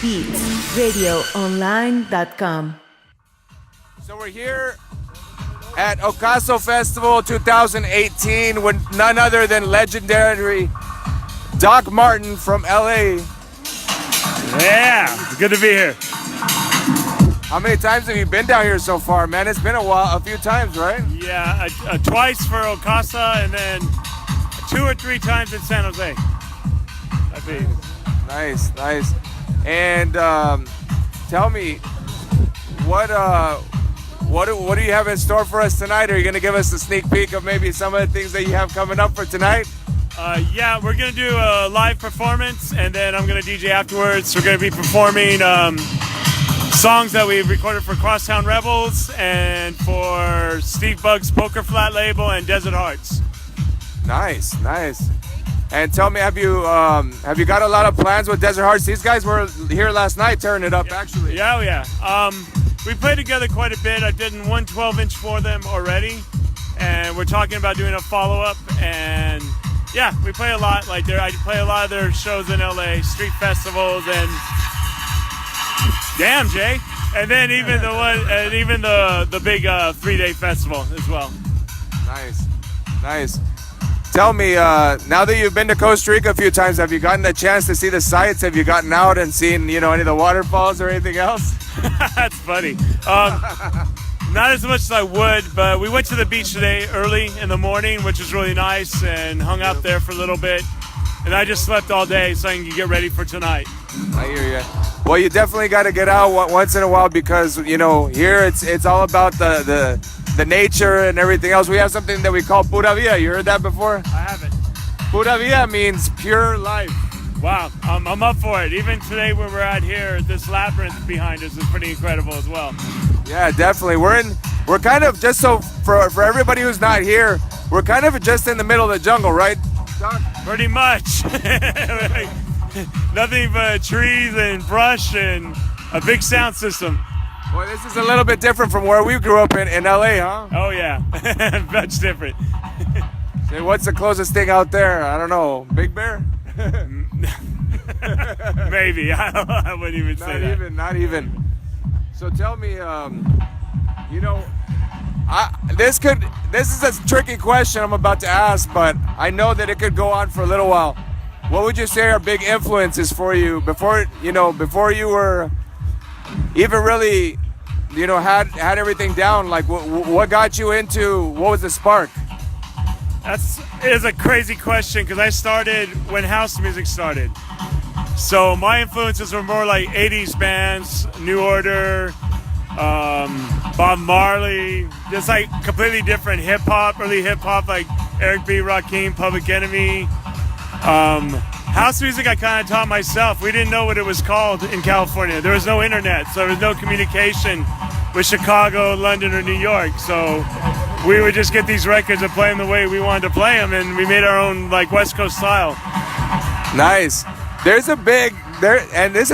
beatsradioonline.com. So we're here at Ocaso Festival 2018 with none other than legendary Doc Martin from LA. Yeah, good to be here. How many times have you been down here so far, man? It's been a few times, right? Yeah, twice for Ocaso and then 2 or 3 times in San Jose. Nice. And tell me, what do you have in store for us tonight? Are you gonna give us a sneak peek of maybe some of the things that you have coming up for tonight? Yeah, we're gonna do a live performance, and then I'm gonna DJ afterwards. We're gonna be performing songs that we recorded for Crosstown Rebels and for Steve Bugg's Poker Flat label and Desert Hearts. Nice. And tell me, have you got a lot of plans with Desert Hearts? These guys were here last night turning it up, actually. Yeah. We played together quite a bit. I did one 12-inch for them already, and we're talking about doing a follow-up. And yeah, we play a lot. I play a lot of their shows in LA, street festivals, and damn, Jay. And then even the big 3-day festival as well. Nice. Tell me, now that you've been to Costa Rica a few times, have you gotten the chance to see the sights? Have you gotten out and seen, any of the waterfalls or anything else? That's funny. Not as much as I would, but we went to the beach today early in the morning, which was really nice, and hung out there for a little bit. And I just slept all day so I can get ready for tonight. I hear you. Well, you definitely got to get out once in a while because, here it's all about the nature and everything else. We have something that we call Pura Vida. You heard that before? I haven't. Pura Vida means pure life. Wow, I'm up for it. Even today where we're at here, this labyrinth behind us is pretty incredible as well. Yeah, definitely. We're kind of, just so for everybody who's not here, we're kind of just in the middle of the jungle, right, Doc? Pretty much. Nothing but trees and brush and a big sound system. Well, this is a little bit different from where we grew up in LA, huh? Oh, yeah. Much different. Say, what's the closest thing out there? I don't know. Big Bear? Maybe. I wouldn't even say that. Not even. So tell me, this is a tricky question I'm about to ask, but I know that it could go on for a little while. What would you say are big influences for you before you were even really, had everything down? Like, what got you into? What was the spark? That is a crazy question because I started when house music started. So my influences were more like 80s bands, New Order, Bob Marley, just like completely different hip-hop, early hip-hop like Eric B. Rakim, Public Enemy. House music I kind of taught myself. We didn't know what it was called in California. There was no internet, so there was no communication with Chicago, London, or New York. So we would just get these records and play them the way we wanted to play them, and we made our own West Coast style. Nice. And this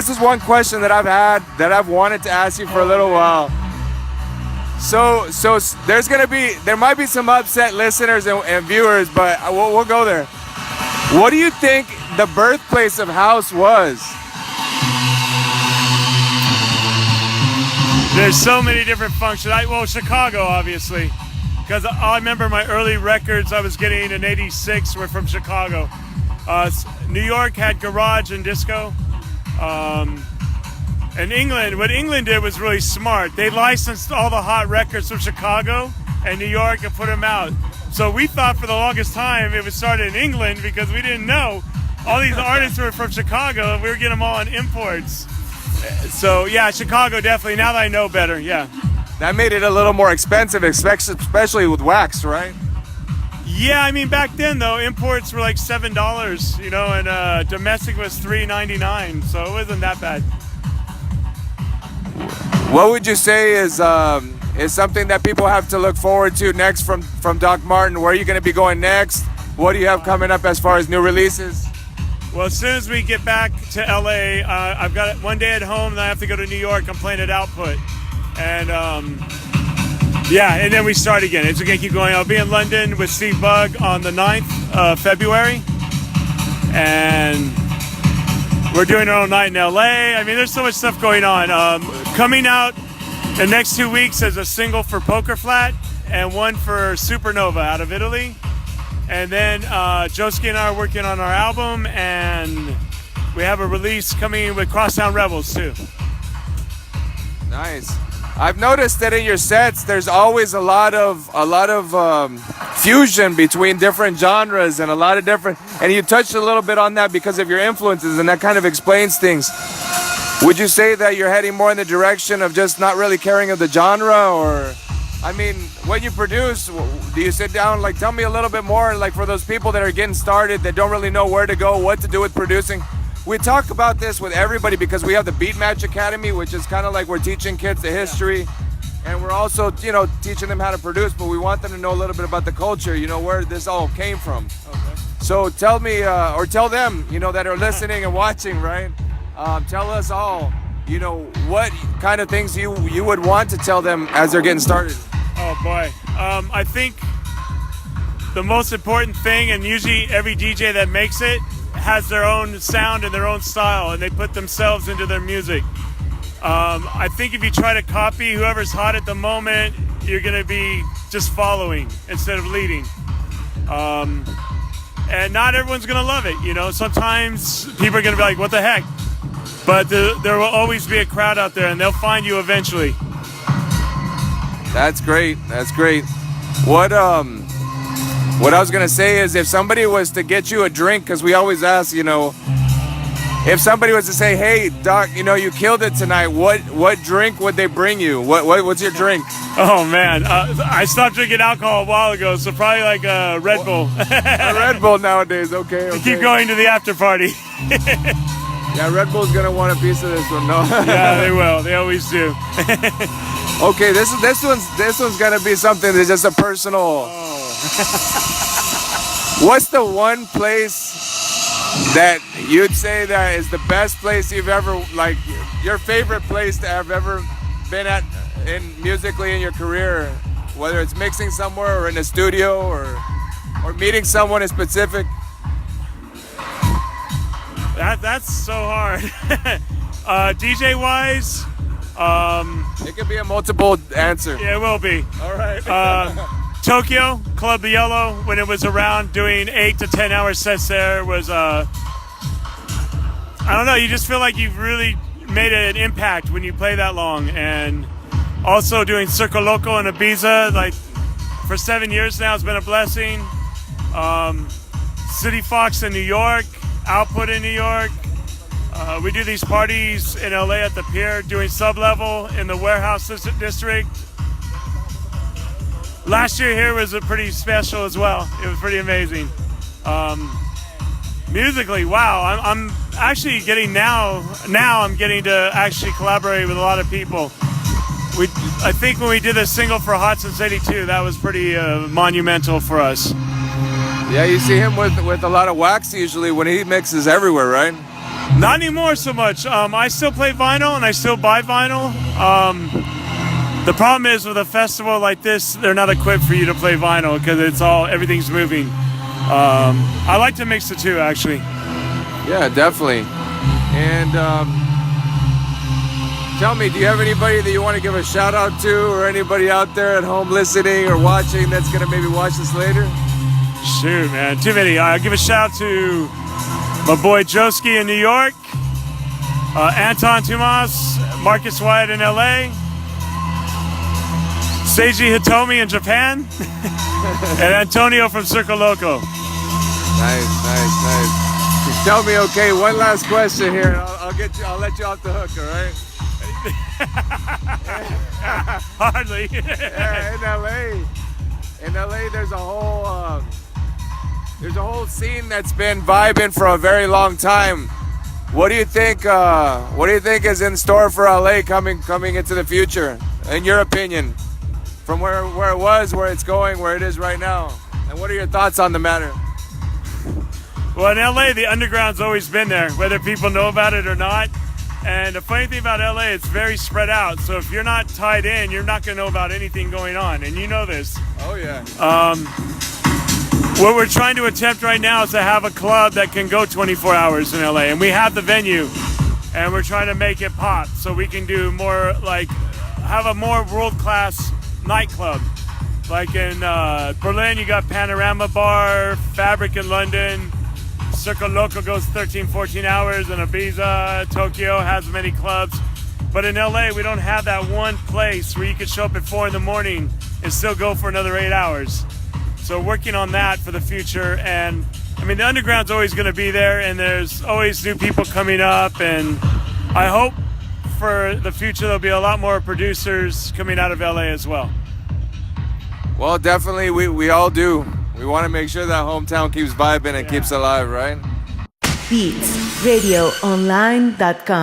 is one question that I've had that I've wanted to ask you for a little while. So there might be some upset listeners and viewers, but we'll go there. What do you think the birthplace of house was? There's so many different functions. Chicago, obviously, because I remember my early records I was getting in '86 were from Chicago. New York had garage and disco. And England, what England did was really smart. They licensed all the hot records from Chicago and New York and put them out. So we thought for the longest time it was started in England because we didn't know all these artists were from Chicago and we were getting them all on imports. So yeah, Chicago definitely. Now that I know better, yeah. That made it a little more expensive, especially with wax, right? Yeah, I mean back then though, imports were like $7, and domestic was $3.99, so it wasn't that bad. What would you say is something that people have to look forward to next from Doc Martin? Where are you going to be going next? What do you have coming up as far as new releases? Well, as soon as we get back to LA, I've got one day at home, then I have to go to New York. I'm playing at Output. And and then we start again. It's going to keep going. I'll be in London with Steve Bugg on the 9th of February. And We're doing our own night in LA. I mean, there's so much stuff going on. Coming out the next 2 weeks is a single for Poker Flat and one for Supernova out of Italy. And then Joski and I are working on our album, and we have a release coming with Crosstown Rebels too. Nice. I've noticed that in your sets, there's always a lot of fusion between different genres and a lot of different. And you touched a little bit on that because of your influences, and that kind of explains things. Would you say that you're heading more in the direction of just not really caring of the genre, or, I mean, when you produce, do you sit down, like, tell me a little bit more, like, for those people that are getting started, that don't really know where to go, what to do with producing? We talk about this with everybody because we have the Beat Match Academy, which is kind of like we're teaching kids the history, and we're also, you know, teaching them how to produce, but we want them to know a little bit about the culture, you know, where this all came from. Okay. So tell me, or tell them, you know, that are listening and watching, right? Tell us all, you know, what kind of things you would want to tell them as they're getting started. Oh boy, I think the most important thing, and usually every DJ that makes it has their own sound and their own style, and they put themselves into their music. I think if you try to copy whoever's hot at the moment, you're going to be just following instead of leading. And not everyone's going to love it. You know, sometimes people are going to be like, what the heck? But there will always be a crowd out there, and they'll find you eventually. That's great. That's great. What I was gonna say is, if somebody was to get you a drink, because we always ask, you know, if somebody was to say, "Hey, Doc, you know, you killed it tonight," what drink would they bring you? What's your drink? Oh man, I stopped drinking alcohol a while ago, so probably like a Red Bull. A Red Bull nowadays, okay. Keep going to the after party. Yeah, Red Bull's gonna want a piece of this one, no? Yeah, they will. They always do. Okay, this one's gonna be something that's just a personal. Oh. What's the one place that you'd say that is the best place you've ever, like, your favorite place to have ever been at musically in your career, whether it's mixing somewhere or in a studio or meeting someone in specific? That's so hard. DJ wise, it could be a multiple answer. Yeah, it will be. All right. Tokyo, Club the Yellow, when it was around, doing 8 to 10 hour sets there was, I don't know, you just feel like you've really made an impact when you play that long. And also doing Circo Loco in Ibiza, like, for 7 years now, has been a blessing. City Fox in New York, Output in New York. We do these parties in LA at the Pier, doing Sub-Level in the Warehouse District. Last year here was pretty special as well. It was pretty amazing. Musically, wow, I'm actually getting now I'm getting to actually collaborate with a lot of people. I think when we did a single for Hot Since '82, that was pretty monumental for us. Yeah, you see him with a lot of wax usually when he mixes everywhere, right? Not anymore so much. I still play vinyl and I still buy vinyl. The problem is with a festival like this, they're not equipped for you to play vinyl because everything's moving. I like to mix the two, actually. Yeah, definitely. And tell me, do you have anybody that you want to give a shout out to, or anybody out there at home listening or watching that's going to maybe watch this later? Shoot, man, too many. I'll give a shout to my boy Joski in New York, Anton Tomas, Marcus Wyatt in LA, Seiji Hitomi in Japan, and Antonio from Circo Loco. Nice. Tell me, okay, one last question here. I'll let you off the hook, all right? Hardly. Yeah, in LA, there's a whole scene that's been vibing for a very long time. What do you think? What do you think is in store for LA coming into the future? In your opinion, from where it was, where it's going, where it is right now, and what are your thoughts on the matter? Well, in LA, the underground's always been there, whether people know about it or not. And the funny thing about LA, it's very spread out. So if you're not tied in, you're not going to know about anything going on. And you know this. Oh, yeah. What we're trying to attempt right now is to have a club that can go 24 hours in LA, and we have the venue, and we're trying to make it pop so we can do more, like, have a more world-class nightclub. Like in Berlin, you got Panorama Bar, Fabric in London, Circo Loco goes 13, 14 hours, and Ibiza, Tokyo has many clubs. But in LA, we don't have that one place where you can show up at 4 in the morning and still go for another 8 hours. So working on that for the future, and I mean the underground's always going to be there, and there's always new people coming up, and I hope for the future there'll be a lot more producers coming out of LA as well. Well, definitely we all do. We want to make sure that hometown keeps vibing and keeps alive, right? BeatsRadioOnline.com